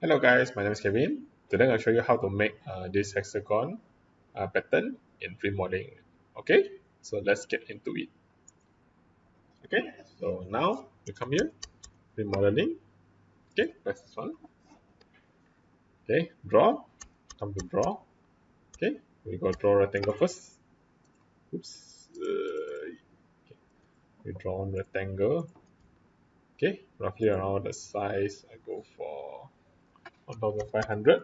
Hello guys, my name is Kevin. Today I'll show you how to make this hexagon pattern in FreeModeling. Okay, so let's get into it. Okay, so now you come here, FreeModeling. Okay, press this one. Okay, draw, come to draw. Okay, we go draw rectangle first. Oops. Okay. We draw one rectangle. Okay, roughly around the size, I go for 1500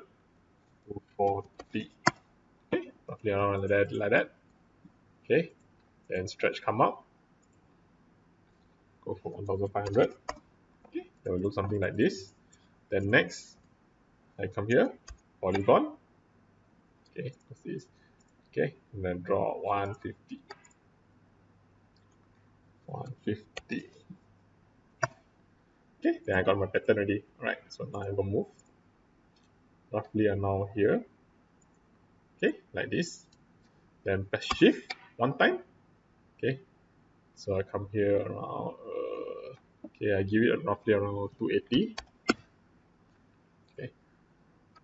to 40. Okay, roughly around like that. Okay, then stretch come up, go for 1500. Okay, that will look something like this. Then next, I come here, polygon. Okay, what's this? Okay, and then draw 150. 150. Okay, then I got my pattern already. Alright, so now I will move roughly around here. Okay, like this. Then press shift one time. Okay, so I come here around, okay, I give it roughly around 280. Okay,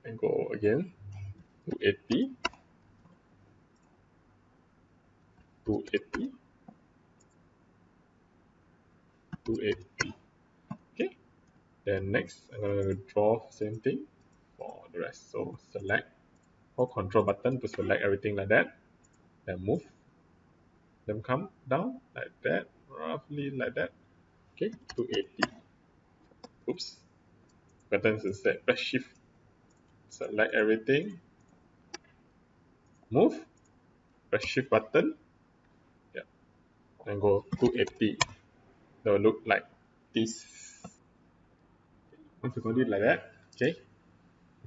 and go again, 280, 280, 280. Okay, then next I'm going to draw same thing for the rest. So select, hold control button to select everything like that. Then move them, come down like that, roughly like that. Okay, 280. Oops, buttons instead. Press shift, select everything, move, press shift button, yeah, and go 280. That will look like this. Once you got it like that, okay,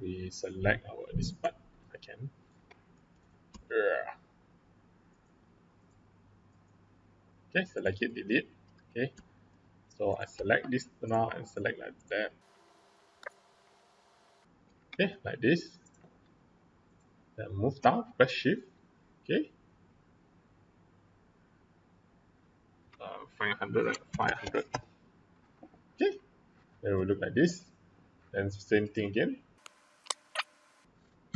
we select our this part. I can. Okay, select it, delete. Okay, so I select this now and select like that. Okay, like this. Then move down, press shift. Okay, 500, 500. Okay, then it will look like this. Then same thing again,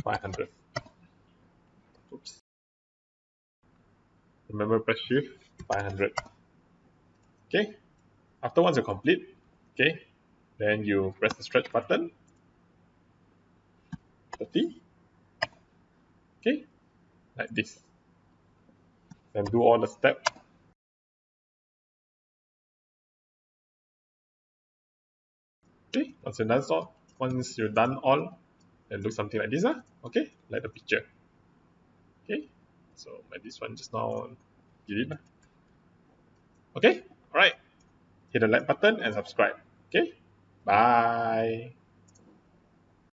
500. Oops. Remember, press shift, 500. Okay, after once you complete, okay, then you press the stretch button, 30. Okay, like this. Then do all the steps. Okay, once you're done all, then look something like this, okay, like the picture. Okay, so like this one just now, delete. Okay, alright, hit the like button and subscribe. Okay, bye.